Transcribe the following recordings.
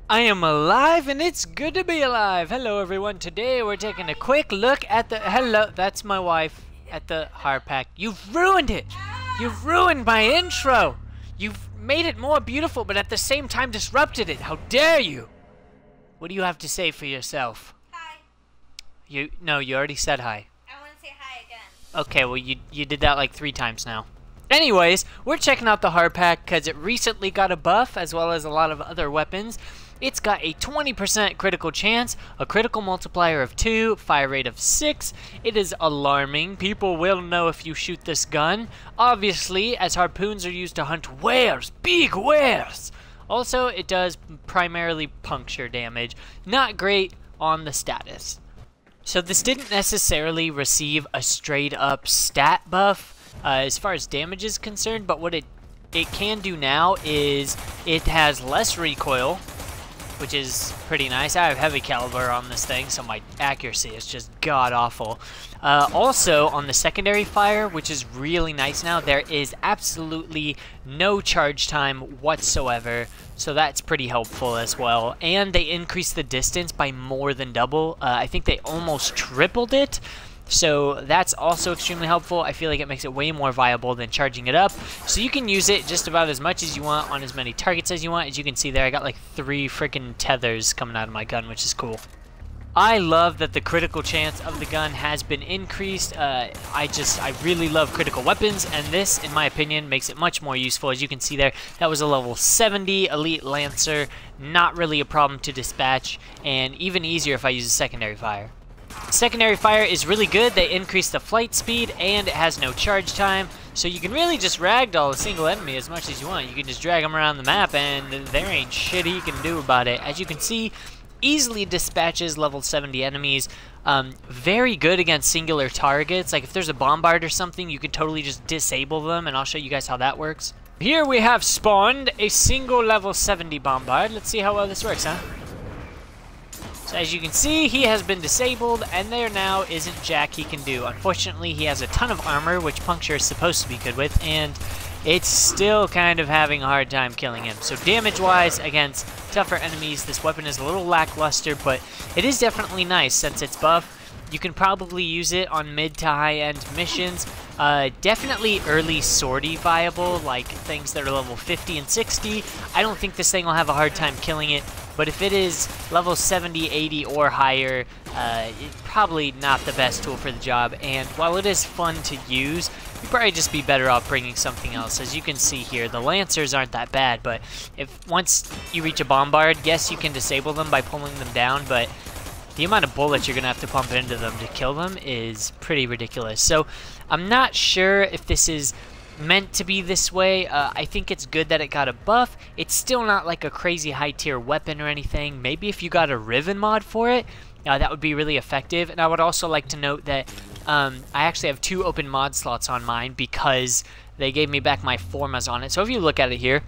I am alive and it's good to be alive. Hello everyone, today we're taking a quick look at the, hello, that's my wife, at the Harpak. You've ruined it! You've ruined my intro! You've made it more beautiful but at the same time disrupted it. How dare you! What do you have to say for yourself? Hi. No, you already said hi. I want to say hi again. Okay, well you did that like 3 times now. Anyways, we're checking out the Harpak because it recently got a buff as well as a lot of other weapons. It's got a 20% critical chance, a critical multiplier of 2, fire rate of 6. It is alarming. People will know if you shoot this gun. Obviously, as harpoons are used to hunt whales, big whales. Also, it does primarily puncture damage. Not great on the status. So this didn't necessarily receive a straight up stat buff as far as damage is concerned, but what it can do now is it has less recoil, which is pretty nice. I have heavy caliber on this thing, so my accuracy is just god-awful. Also, on the secondary fire, which is really nice now, there is absolutely no charge time whatsoever, so that's pretty helpful as well. And they increased the distance by more than double. I think they almost tripled it. So that's also extremely helpful. I feel like it makes it way more viable than charging it up. So you can use it just about as much as you want on as many targets as you want. As you can see there, I got like 3 freaking tethers coming out of my gun, which is cool. I love that the critical chance of the gun has been increased. I really love critical weapons, and this, in my opinion, makes it much more useful. As you can see there, that was a level 70 Elite Lancer. Not really a problem to dispatch, and even easier if I use a secondary fire. Secondary fire is really good. They increase the flight speed and it has no charge time, so you can really just ragdoll a single enemy as much as you want. You can just drag them around the map and there ain't shit he can do about it. As you can see, easily dispatches level 70 enemies. Very good against singular targets. Like if there's a bombard or something, you could totally just disable them, and I'll show you guys how that works. Here we have spawned a single level 70 bombard. Let's see how well this works, huh? So as you can see, he has been disabled, and there now isn't jack he can do. Unfortunately, he has a ton of armor, which puncture is supposed to be good with, and it's still kind of having a hard time killing him. So damage-wise, against tougher enemies, this weapon is a little lackluster, but it is definitely nice since it's buff. You can probably use it on mid to high-end missions. Definitely early sortie viable, like things that are level 50 and 60. I don't think this thing will have a hard time killing it, but if it is level 70, 80, or higher, it's probably not the best tool for the job. And while it is fun to use, you'd probably just be better off bringing something else. As you can see here, the Lancers aren't that bad, but if once you reach a bombard, yes, you can disable them by pulling them down, but the amount of bullets you're going to have to pump into them to kill them is pretty ridiculous. So I'm not sure if this is meant to be this way. I think it's good that it got a buff. It's still not like a crazy high tier weapon or anything. Maybe if you got a Riven mod for it, that would be really effective. And I would also like to note that I actually have 2 open mod slots on mine because they gave me back my formas on it. So if you look at it here,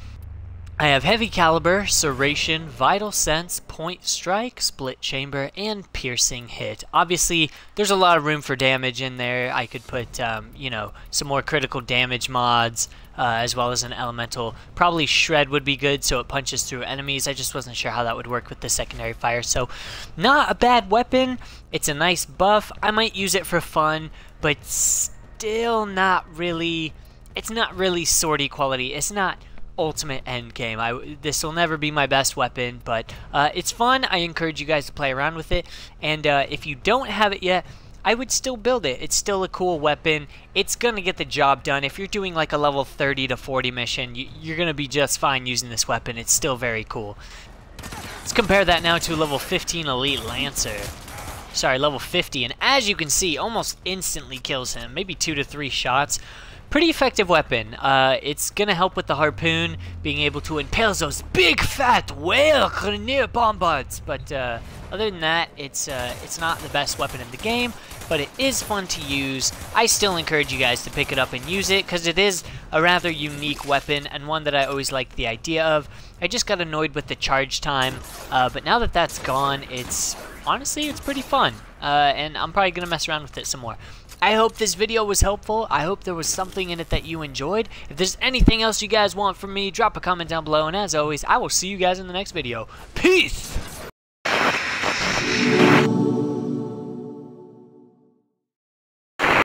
I have Heavy Caliber, Serration, Vital Sense, Point Strike, Split Chamber, and Piercing Hit. Obviously, there's a lot of room for damage in there. I could put, you know, some more critical damage mods, as well as an elemental. Probably Shred would be good, so it punches through enemies. I just wasn't sure how that would work with the secondary fire. So, not a bad weapon. It's a nice buff. I might use it for fun, but still not really. It's not really sortie quality. It's not ultimate end game. This will never be my best weapon, but it's fun. I encourage you guys to play around with it, and if you don't have it yet, I would still build it. It's still a cool weapon. It's gonna get the job done. If you're doing like a level 30 to 40 mission, you're gonna be just fine using this weapon. It's still very cool. Let's compare that now to a level 15 Elite Lancer. Sorry, level 50, and as you can see, almost instantly kills him. Maybe 2 to 3 shots. Pretty effective weapon. It's gonna help with the harpoon, being able to impale those big fat whale grenadier bombards. But other than that, it's not the best weapon in the game, but it is fun to use. I still encourage you guys to pick it up and use it because it is a rather unique weapon and one that I always liked the idea of. I just got annoyed with the charge time, but now that that's gone, honestly, it's pretty fun. And I'm probably gonna mess around with it some more. I hope this video was helpful. I hope there was something in it that you enjoyed. If there's anything else you guys want from me, drop a comment down below. And as always, I will see you guys in the next video. Peace!